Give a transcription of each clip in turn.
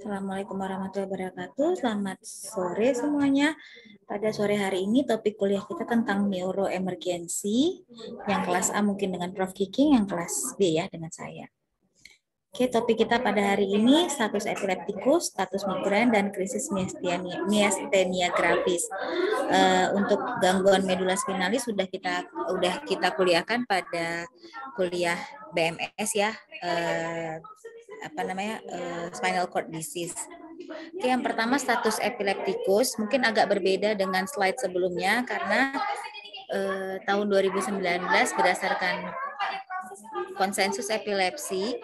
Assalamualaikum warahmatullahi wabarakatuh. Selamat sore semuanya. Pada sore hari ini topik kuliah kita tentang neuroemergency. Yang kelas A mungkin dengan Prof. Kiki, yang kelas B ya dengan saya. Oke, topik kita pada hari ini status epileptikus, status migren, dan krisis miastenia gravis. Untuk gangguan medula spinalis sudah kita kuliahkan pada kuliah BMS ya, spinal cord disease. Oke, yang pertama status epileptikus mungkin agak berbeda dengan slide sebelumnya karena tahun 2019 berdasarkan konsensus epilepsi,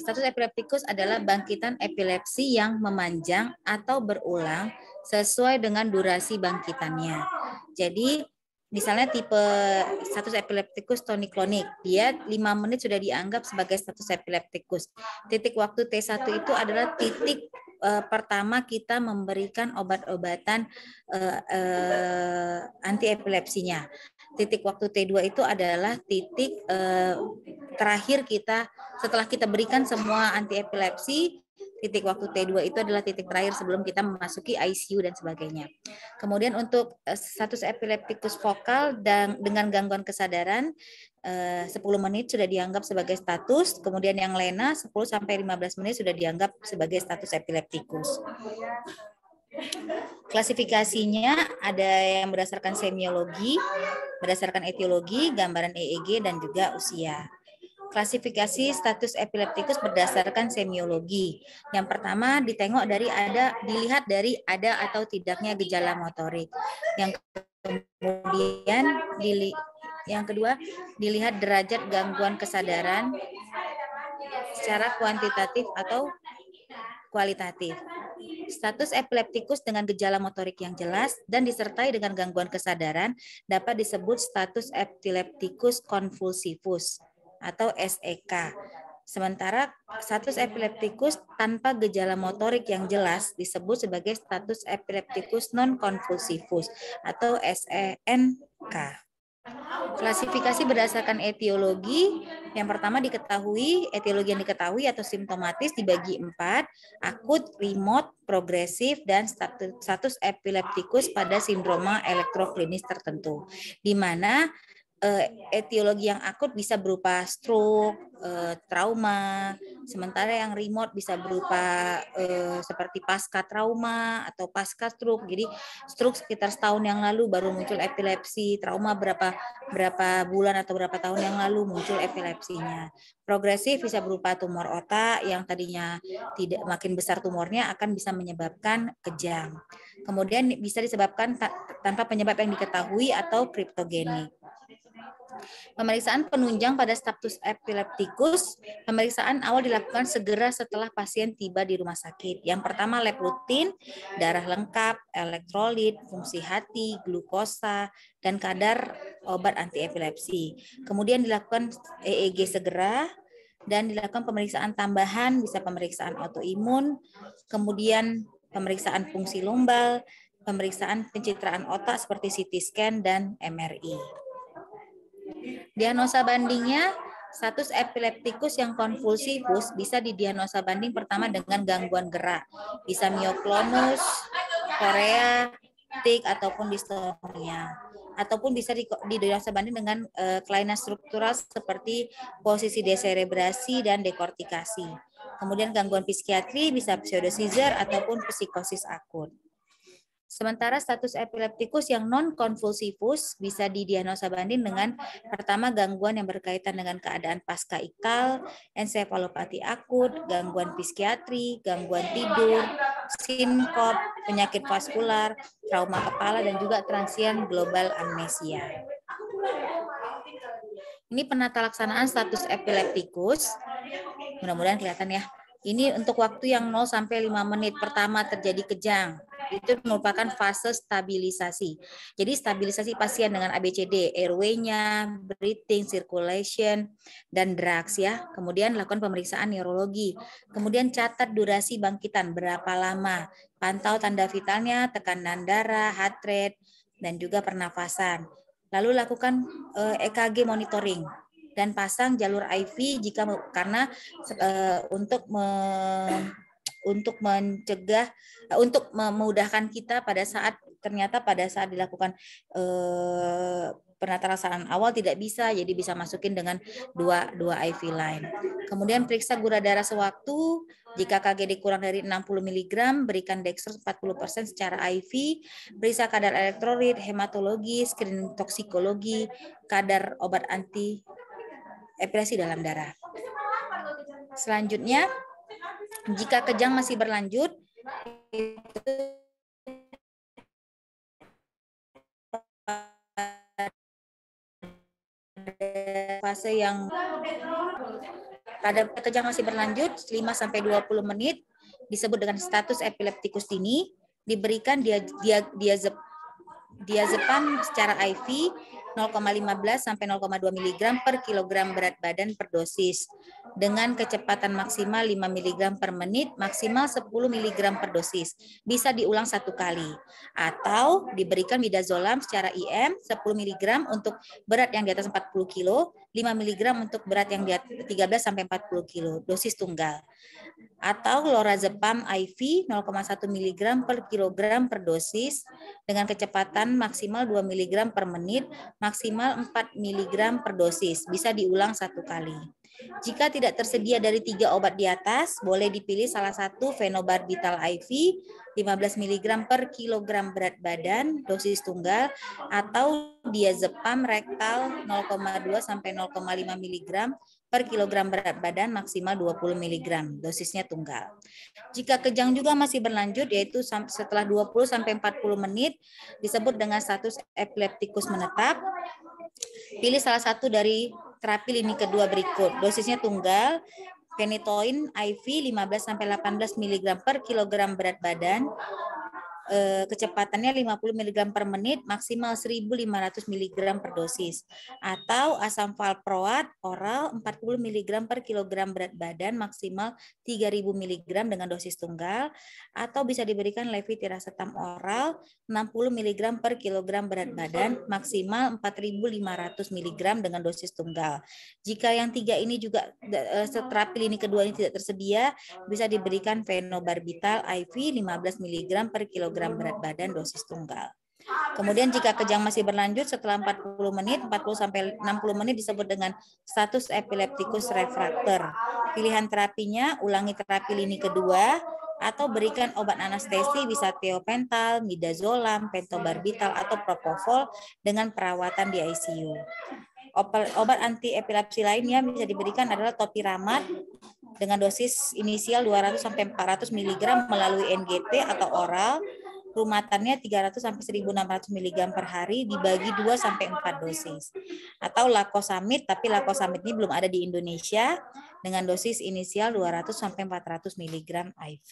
status epileptikus adalah bangkitan epilepsi yang memanjang atau berulang sesuai dengan durasi bangkitannya. Jadi misalnya tipe status epileptikus tonik-klonik, dia 5 menit sudah dianggap sebagai status epileptikus. Titik waktu T1 itu adalah titik pertama kita memberikan obat-obatan anti epilepsinya. Titik waktu T2 itu adalah titik terakhir kita setelah kita berikan semua anti epilepsi. Titik waktu T2 itu adalah titik terakhir sebelum kita memasuki ICU dan sebagainya. Kemudian untuk status epileptikus vokal dan dengan gangguan kesadaran 10 menit sudah dianggap sebagai status, kemudian yang lena 10 sampai 15 menit sudah dianggap sebagai status epileptikus. Klasifikasinya ada yang berdasarkan semiologi, berdasarkan etiologi, gambaran EEG, dan juga usia. Klasifikasi status epileptikus berdasarkan semiologi. Yang pertama dilihat dari ada atau tidaknya gejala motorik. Yang kedua dilihat derajat gangguan kesadaran secara kuantitatif atau kualitatif. Status epileptikus dengan gejala motorik yang jelas dan disertai dengan gangguan kesadaran dapat disebut status epileptikus konvulsivus atau SEK. Sementara status epileptikus tanpa gejala motorik yang jelas disebut sebagai status epileptikus non-konvulsivus atau SENK. Klasifikasi berdasarkan etiologi. Yang pertama etiologi yang diketahui atau simptomatis dibagi 4, akut, remote, progresif, dan status epileptikus pada sindroma elektroklinis tertentu. Di mana etiologi yang akut bisa berupa stroke, trauma, sementara yang remote bisa berupa seperti pasca trauma atau pasca stroke. Jadi stroke sekitar setahun yang lalu baru muncul epilepsi, trauma berapa bulan atau berapa tahun yang lalu muncul epilepsinya. Progresif bisa berupa tumor otak yang tadinya tidak makin besar tumornya akan bisa menyebabkan kejang. Kemudian bisa disebabkan tanpa penyebab yang diketahui atau kriptogenik. Pemeriksaan penunjang pada status epileptikus, pemeriksaan awal dilakukan segera setelah pasien tiba di rumah sakit. Yang pertama lab rutin, darah lengkap, elektrolit, fungsi hati, glukosa, dan kadar obat anti epilepsi. Kemudian dilakukan EEG segera, dan dilakukan pemeriksaan tambahan, bisa pemeriksaan autoimun, kemudian pemeriksaan fungsi lumbal, pemeriksaan pencitraan otak seperti CT scan dan MRI. Diagnosa bandingnya, status epileptikus yang konvulsivus bisa didiagnosa banding pertama dengan gangguan gerak, bisa mioklonus, korea, tik, ataupun distonia. Ataupun bisa didiagnosa banding dengan kelainan struktural seperti posisi deserebrasi dan dekortikasi. Kemudian gangguan psikiatri bisa pseudo-seizure ataupun psikosis akut. Sementara status epileptikus yang non-konvulsivus bisa didiagnosa banding dengan pertama gangguan yang berkaitan dengan keadaan pasca iktal, ensefalopati akut, gangguan psikiatri, gangguan tidur, sinkop, penyakit vaskular, trauma kepala, dan juga transient global amnesia. Ini penata laksanaan status epileptikus. Mudah-mudahan kelihatan ya. Ini untuk waktu yang 0 sampai 5 menit pertama terjadi kejang. Itu merupakan fase stabilisasi. Jadi stabilisasi pasien dengan ABCD, airway-nya, breathing, circulation, dan drugs ya. Kemudian lakukan pemeriksaan neurologi. Kemudian catat durasi bangkitan, berapa lama. Pantau tanda vitalnya, tekanan darah, heart rate, dan juga pernafasan. Lalu lakukan EKG monitoring. dan pasang jalur IV jika karena untuk mencegah, untuk memudahkan kita pada saat dilakukan penatarasaan awal tidak bisa, jadi bisa masukin dengan dua IV line. Kemudian periksa gula darah sewaktu. Jika KGD kurang dari 60 mg, berikan dextrose 40% secara IV. Periksa kadar elektrolit, hematologi, screening toksikologi, kadar obat anti epilepsi dalam darah. Selanjutnya, jika kejang masih berlanjut, fase yang pada kejang masih berlanjut 5-20 menit disebut dengan status epileptikus dini, diberikan diazepam secara IV 0,15 sampai 0,2 mg per kilogram berat badan per dosis dengan kecepatan maksimal 5 mg per menit, maksimal 10 mg per dosis. Bisa diulang 1 kali. Atau diberikan midazolam secara IM 10 mg untuk berat yang di atas 40 kg, 5 mg untuk berat yang di atas 13 sampai 40 kg, dosis tunggal. Atau lorazepam IV 0,1 mg per kilogram per dosis dengan kecepatan maksimal 2 mg per menit, maksimal 4 mg per dosis. Bisa diulang 1 kali. Jika tidak tersedia dari 3 obat di atas, boleh dipilih salah satu phenobarbital IV 15 mg per kilogram berat badan, dosis tunggal, atau diazepam rektal 0,2 sampai 0,5 mg per kilogram berat badan, maksimal 20 mg, dosisnya tunggal. Jika kejang juga masih berlanjut, yaitu setelah 20 sampai 40 menit, disebut dengan status epileptikus menetap, pilih salah satu dari terapi lini kedua berikut. Dosisnya tunggal, phenytoin IV 15 sampai 18 mg per kilogram berat badan, kecepatannya 50 mg per menit, maksimal 1.500 mg per dosis. Atau asam valproat oral 40 mg per kilogram berat badan, maksimal 3.000 mg dengan dosis tunggal. Atau bisa diberikan levetiracetam oral 60 mg per kilogram berat badan, maksimal 4.500 mg dengan dosis tunggal. Jika yang 3 ini juga terapi lini kedua ini tidak tersedia, bisa diberikan phenobarbital IV 15 mg per kilogram berat badan, dosis tunggal. Kemudian jika kejang masih berlanjut setelah 40 menit, 40 sampai 60 menit disebut dengan status epileptikus refraktor. Pilihan terapinya ulangi terapi lini kedua atau berikan obat anestesi bisa thiopental, midazolam, pentobarbital atau propofol dengan perawatan di ICU. Obat anti epilepsi lainnya bisa diberikan adalah topiramat dengan dosis inisial 200 sampai 400 mg melalui NGT atau oral. Rumatannya 300 sampai 1.600 mg per hari dibagi 2 sampai 4 dosis. Atau lakosamid, tapi lakosamid ini belum ada di Indonesia dengan dosis inisial 200 sampai 400 mg IV.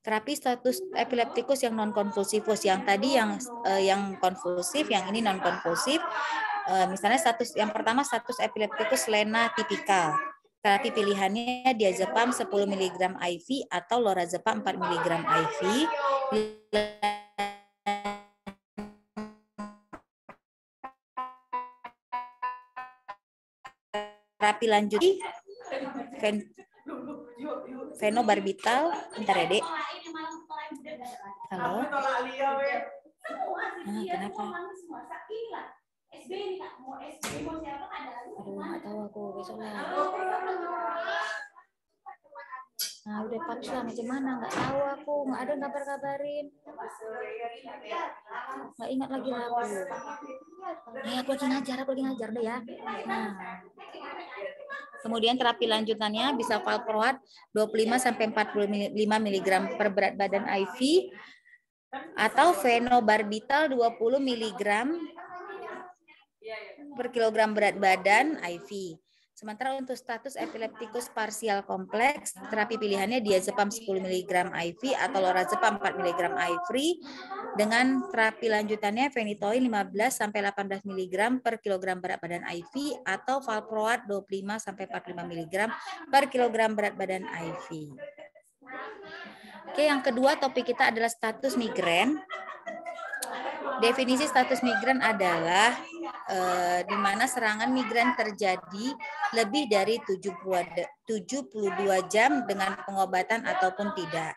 Terapi status epileptikus yang non konvulsivus, yang tadi yang konvulsif, yang ini non konvulsif. Misalnya yang pertama status epileptikus lena tipikal. Terapi pilihannya diazepam 10 mg IV atau lorazepam 4 mg IV. Terapi lanjut phenobarbital. Bentar ya, Dek. Halo. Kenapa? Aduh, nggak tahu aku, besok lah. Nah, udah paksa macam mana? Nggak tahu aku, nggak ada kabar-kabarin. Nggak ingat lagi lah aku. Aku lagi ngajar deh ya. Nah. Kemudian terapi lanjutannya bisa valproat 25 sampai 45 mg per berat badan IV atau phenobarbital 20 mg per kilogram berat badan IV. Sementara untuk status epileptikus parsial kompleks, terapi pilihannya diazepam 10 mg IV atau lorazepam 4 mg IV dengan terapi lanjutannya phenytoin 15 sampai 18 mg per kilogram berat badan IV atau valproat 25 sampai 45 mg per kilogram berat badan IV. Oke, yang kedua topik kita adalah status migrain. Definisi status migran adalah di mana serangan migran terjadi lebih dari 72 jam dengan pengobatan ataupun tidak.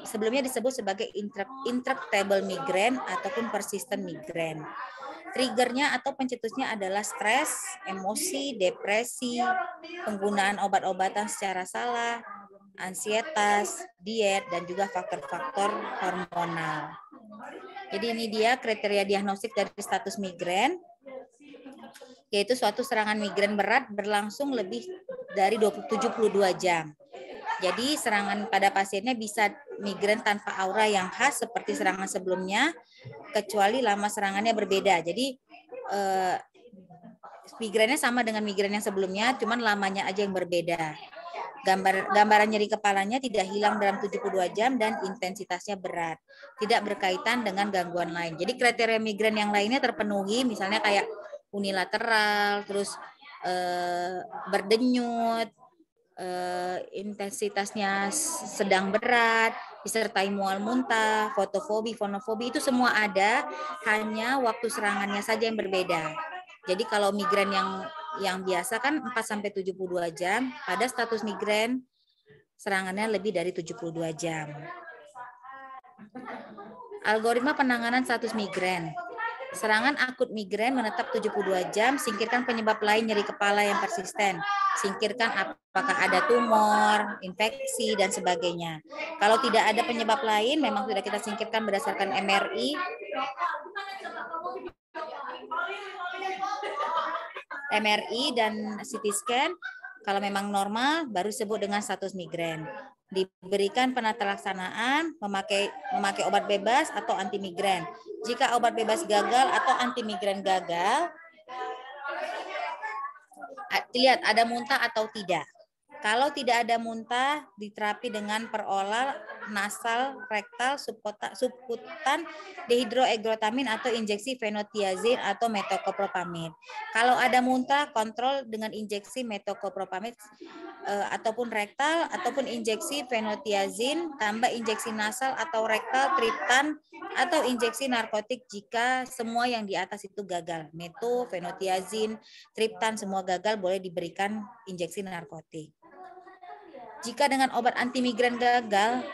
Sebelumnya disebut sebagai intractable migran ataupun persistent migran. Triggernya atau pencetusnya adalah stres, emosi, depresi, penggunaan obat-obatan secara salah, ansietas, diet, dan juga faktor-faktor hormonal. Jadi ini dia kriteria diagnostik dari status migran, yaitu suatu serangan migran berat berlangsung lebih dari 72 jam. Jadi serangan pada pasiennya bisa migran tanpa aura yang khas seperti serangan sebelumnya, kecuali lama serangannya berbeda. Jadi migrannya sama dengan migran yang sebelumnya, cuman lamanya aja yang berbeda. Gambaran nyeri kepalanya tidak hilang dalam 72 jam dan intensitasnya berat. Tidak berkaitan dengan gangguan lain. Jadi kriteria migran yang lainnya terpenuhi, misalnya kayak unilateral, terus berdenyut, intensitasnya sedang berat, disertai mual muntah, fotofobi, fonofobi, itu semua ada, hanya waktu serangannya saja yang berbeda. Jadi kalau migran yang biasa kan 4-72 jam, pada status migran serangannya lebih dari 72 jam. Algoritma penanganan status migran. Serangan akut migran menetap 72 jam, singkirkan penyebab lain nyeri kepala yang persisten. Singkirkan apakah ada tumor, infeksi, dan sebagainya. Kalau tidak ada penyebab lain, memang sudah kita singkirkan berdasarkan MRI. Dan CT scan, kalau memang normal baru disebut dengan status migran. Diberikan penata laksanaan memakai obat bebas atau anti migran. Jika obat bebas gagal atau anti migran gagal, lihat ada muntah atau tidak. Kalau tidak ada muntah, diterapi dengan peroral, nasal, rektal, subkutan, dehidroegrotamin atau injeksi fenotiazin atau metoclopramid. Kalau ada muntah, kontrol dengan injeksi metoclopramid ataupun rektal, ataupun injeksi fenotiazin, tambah injeksi nasal atau rektal, triptan, atau injeksi narkotik jika semua yang di atas itu gagal. Meto, fenotiazin, triptan, semua gagal, boleh diberikan injeksi narkotik. Jika dengan obat anti migran gagal,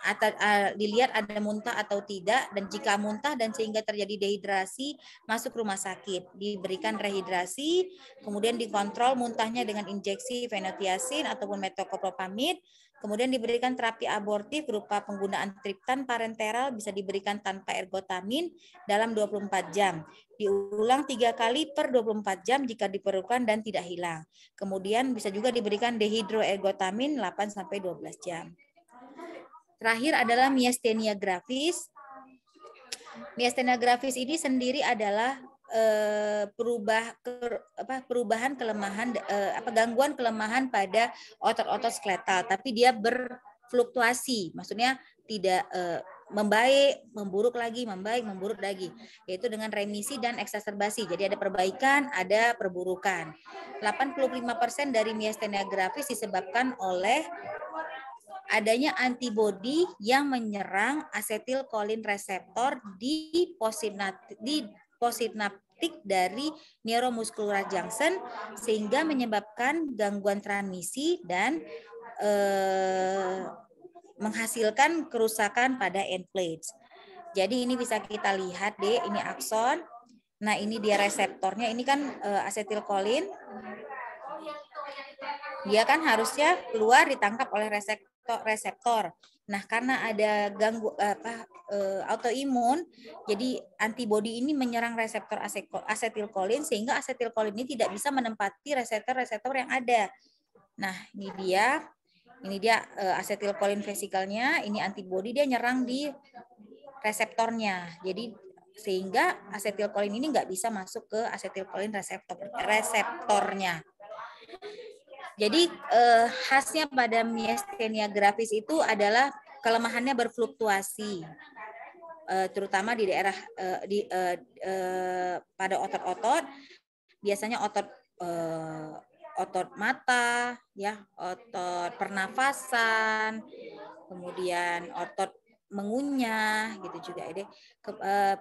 atau dilihat ada muntah atau tidak, dan jika muntah dan sehingga terjadi dehidrasi, masuk rumah sakit, diberikan rehidrasi, kemudian dikontrol muntahnya dengan injeksi fenotiazin ataupun metoclopramid, kemudian diberikan terapi abortif berupa penggunaan triptan parenteral, bisa diberikan tanpa ergotamin dalam 24 jam. Diulang 3 kali per 24 jam jika diperlukan dan tidak hilang. Kemudian bisa juga diberikan dehidroergotamin 8-12 jam. Terakhir adalah miastenia gravis. Miastenia gravis ini sendiri adalah perubahan kelemahan, gangguan kelemahan pada otot-otot skeletal, tapi dia berfluktuasi, maksudnya tidak membaik, memburuk lagi, membaik, memburuk lagi, yaitu dengan remisi dan eksaserbasi. Jadi ada perbaikan, ada perburukan. 85% dari miastenia gravis disebabkan oleh adanya antibodi yang menyerang asetilkolin reseptor di possinaptik dari neuromuscular junction, sehingga menyebabkan gangguan transmisi dan menghasilkan kerusakan pada end plates. Jadi ini bisa kita lihat deh, ini akson. Nah ini dia reseptornya, ini kan asetilkolin. Dia kan harusnya keluar ditangkap oleh reseptor. Nah, karena ada autoimun, jadi antibodi ini menyerang reseptor asetilkolin, sehingga asetilkolin ini tidak bisa menempati reseptor-reseptor yang ada. Nah, ini dia asetilkolin vesikelnya, ini antibodi, dia nyerang di reseptornya. Jadi sehingga asetilkolin ini nggak bisa masuk ke asetilkolin reseptornya. Jadi khasnya pada miastenia gravis itu adalah kelemahannya berfluktuasi, terutama di daerah pada otot-otot, biasanya otot mata, ya, otot pernafasan, kemudian otot mengunyah gitu juga ya.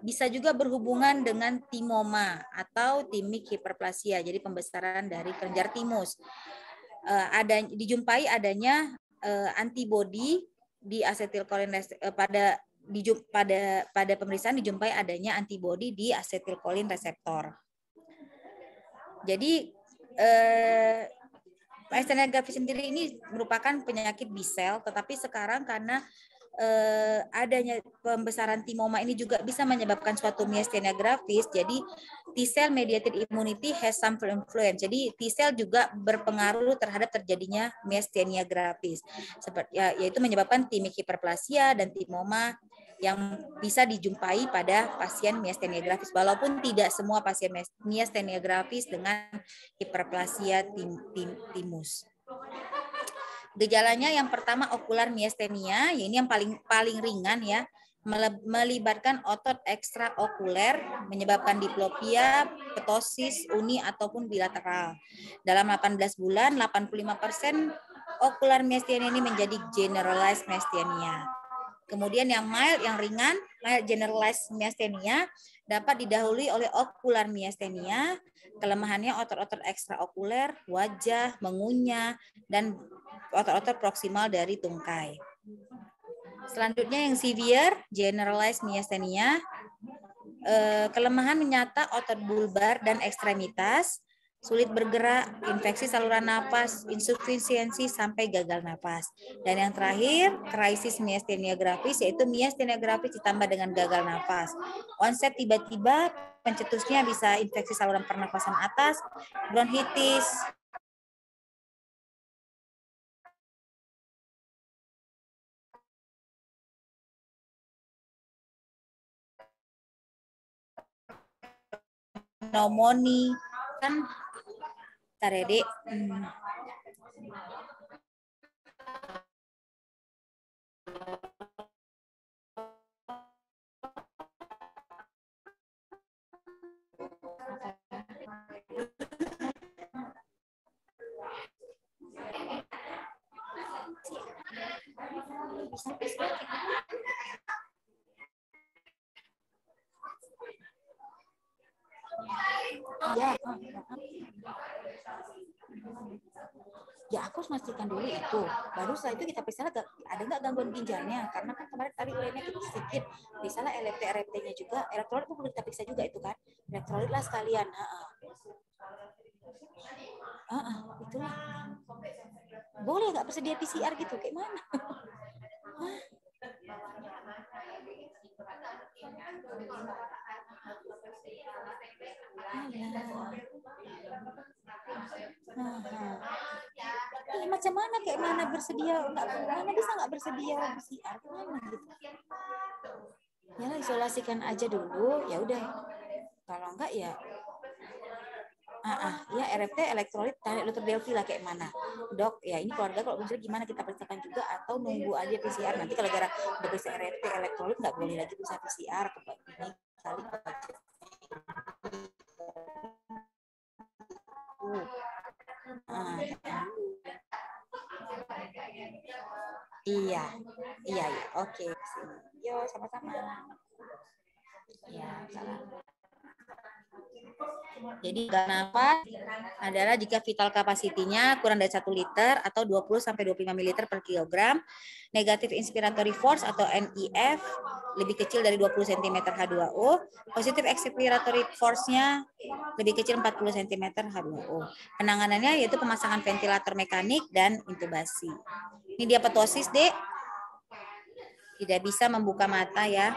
Bisa juga berhubungan dengan timoma atau timik hiperplasia, jadi pembesaran dari kelenjar timus. Dijumpai adanya antibodi di asetilkolin pada pemeriksaan dijumpai adanya antibodi di asetilkolin reseptor. Jadi myasthenia gravis sendiri ini merupakan penyakit B-cell, tetapi sekarang karena adanya pembesaran timoma ini juga bisa menyebabkan suatu myasthenia gravis. Jadi T-cell mediated immunity has some influence. Jadi T-cell juga berpengaruh terhadap terjadinya myasthenia gravis, yaitu menyebabkan timik hiperplasia dan timoma yang bisa dijumpai pada pasien myasthenia gravis, walaupun tidak semua pasien myasthenia gravis dengan hiperplasia timus. Gejalanya yang pertama okular miastenia, ini yang paling ringan ya, melibatkan otot ekstraokuler, menyebabkan diplopia, ptosis, uni ataupun bilateral. Dalam 18 bulan, 85% okular miastenia ini menjadi generalized miastenia. Kemudian yang mild, yang ringan, generalized miastenia dapat didahului oleh okular miastenia. Kelemahannya otot-otot ekstraokuler, wajah, mengunyah, dan otot-otot proksimal dari tungkai. Selanjutnya yang severe, generalized miastenia, kelemahan menyata otot bulbar dan ekstremitas, sulit bergerak, infeksi saluran napas, insufisiensi sampai gagal napas. Dan yang terakhir, krisis myasthenia gravis, yaitu myasthenia gravis ditambah dengan gagal napas. Onset tiba-tiba, pencetusnya bisa infeksi saluran pernapasan atas, bronkitis, pneumonia, kan tarede. Ya aku harus memastikan dulu itu. Baru setelah itu kita periksa ada nggak gangguan ginjalnya. Karena kan kemarin tadi urinnya kita sedikit. Misalnya LFT-RFT-nya juga, elektrolit itu perlu kita periksa juga itu kan. Elektrolit lah sekalian. Itulah. Boleh nggak bersedia PCR gitu? Kayak mana? Macam mana kayak mana bersedia mana bisa nggak bersedia PCR gimana gitu ya lah, isolasikan aja dulu ya udah kalau enggak ya ya RFT elektrolit tanya dokter Delvi lah kayak mana dok ya ini keluarga kalau misalnya gimana kita periksakan juga atau nunggu aja PCR nanti kalau gara udah periksa RFT elektrolit nggak boleh lagi bisa PCR ini kali Iya, oke. Yo, sama-sama. Ya, salam. Jadi gagal napas adalah jika vital capacity-nya kurang dari 1 liter atau 20-25 ml per kilogram. Negative inspiratory force atau NEF lebih kecil dari 20 cm H2O. Positive expiratory force-nya lebih kecil 40 cm H2O. Penanganannya yaitu pemasangan ventilator mekanik dan intubasi. Ini dia ptosis, Dek. Tidak bisa membuka mata ya.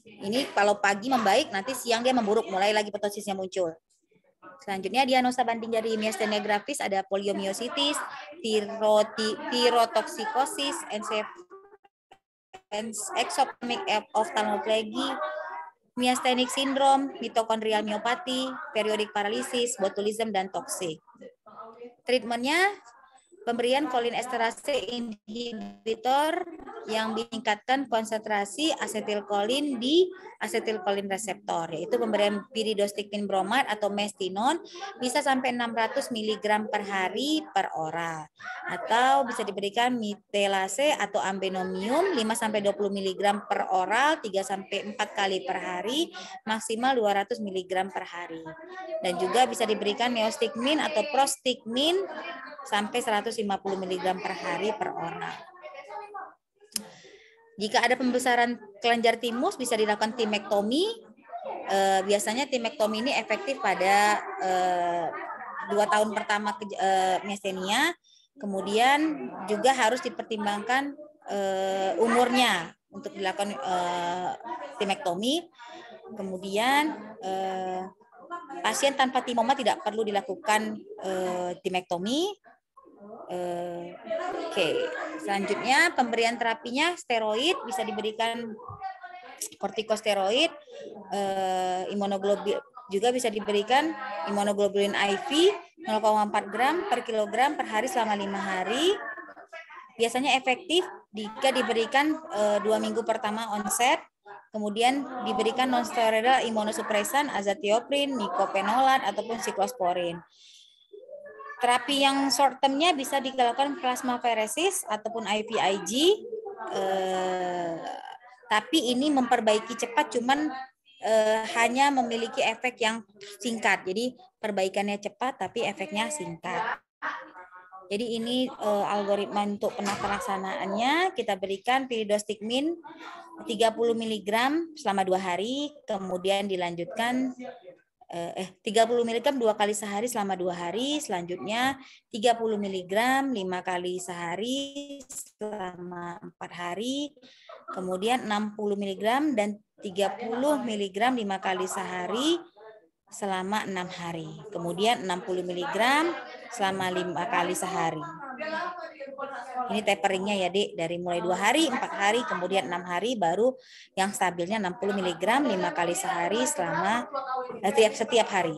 Ini kalau pagi membaik, nanti siang dia memburuk, mulai lagi ptosisnya muncul. Selanjutnya diagnosa banding dari myasthenia gravis ada poliomyositis, tirotoksikosis, exophthalmic ophthalmoplegia, myasthenic syndrome, mitokondrial myopathy, periodic paralysis, botulism, dan toksik. Treatmentnya pemberian cholinesterase inhibitor yang meningkatkan konsentrasi asetilkolin di asetilkolin reseptor, yaitu pemberian piridostigmin bromide atau mestinon bisa sampai 600 mg per hari per oral, atau bisa diberikan mitelase atau ambenomium 5-20 mg per oral 3-4 kali per hari, maksimal 200 mg per hari. Dan juga bisa diberikan neostigmin atau prostigmin sampai 150 mg per hari per oral. Jika ada pembesaran kelenjar timus bisa dilakukan timektomi. Biasanya timektomi ini efektif pada 2 tahun pertama miastenia. Kemudian juga harus dipertimbangkan umurnya untuk dilakukan timektomi. Kemudian pasien tanpa timoma tidak perlu dilakukan timektomi. Oke, selanjutnya pemberian terapinya steroid, bisa diberikan kortikosteroid, imunoglobulin juga bisa diberikan imunoglobulin IV 0,4 gram per kilogram per hari selama 5 hari. Biasanya efektif jika diberikan 2 minggu pertama onset, kemudian diberikan nonsteroidal imunosupresan, azathioprin, mycophenolate ataupun siklosporin. Terapi yang short term-nya bisa dilakukan plasmapheresis ataupun IVIG, tapi ini memperbaiki cepat, cuman hanya memiliki efek yang singkat. Jadi perbaikannya cepat, tapi efeknya singkat. Jadi ini algoritma untuk pelaksanaannya. Kita berikan piridostigmin 30 mg selama 2 hari, kemudian dilanjutkan 30 mg 2 kali sehari selama 2 hari, selanjutnya 30 mg 5 kali sehari selama 4 hari, kemudian 60 mg dan 30 mg 5 kali sehari selama 6 hari, kemudian 60 mg selama 5 kali sehari. Ini taperingnya ya, Dek, dari mulai 2 hari, 4 hari, kemudian 6 hari, baru yang stabilnya 60 mg 5 kali sehari selama setiap hari.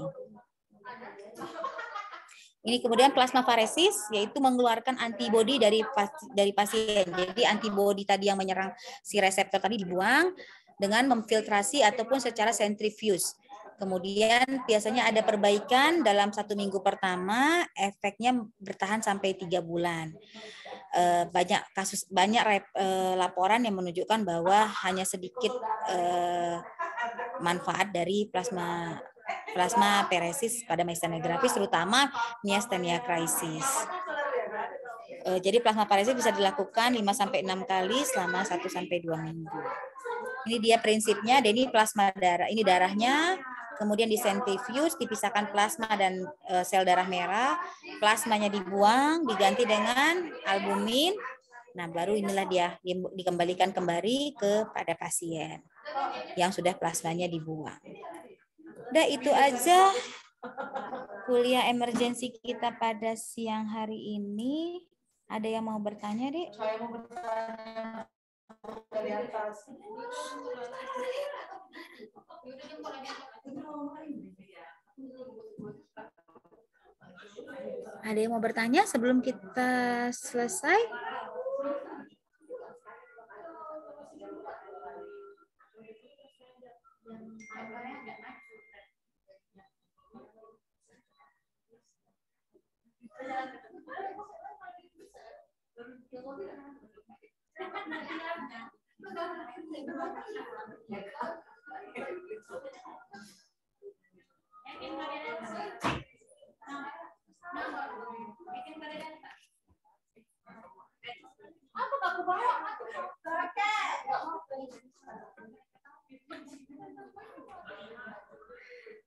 Ini kemudian plasmafaresis, yaitu mengeluarkan antibodi dari pasien. Jadi antibodi tadi yang menyerang si reseptor tadi dibuang dengan memfiltrasi ataupun secara sentrifuge. Kemudian biasanya ada perbaikan dalam 1 minggu pertama, efeknya bertahan sampai 3 bulan. Banyak laporan yang menunjukkan bahwa hanya sedikit manfaat dari plasmapheresis pada myasthenia gravis, terutama myasthenia crisis. Jadi plasmapheresis bisa dilakukan 5-6 kali selama 1-2 minggu. Ini dia prinsipnya. Ini plasma darah, ini darahnya, kemudian disentrifuge, dipisahkan plasma dan sel darah merah, plasmanya dibuang, diganti dengan albumin. Nah, baru inilah dia dikembalikan kembali kepada pasien yang sudah plasmanya dibuang. Udah, itu aja kuliah emergensi kita pada siang hari ini. Ada yang mau bertanya, Dek? Saya mau bertanya dari atas. Ada yang mau bertanya sebelum kita selesai?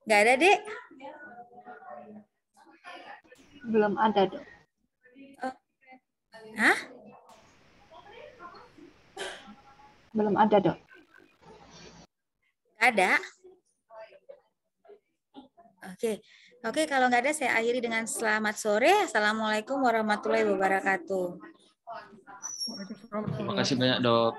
Nggak ada, Dek? Belum ada, Dok. Hah? Belum ada, Dok. Nggak ada? Oke, kalau nggak ada saya akhiri dengan selamat sore. Assalamualaikum warahmatullahi wabarakatuh. Terima kasih banyak, Dok.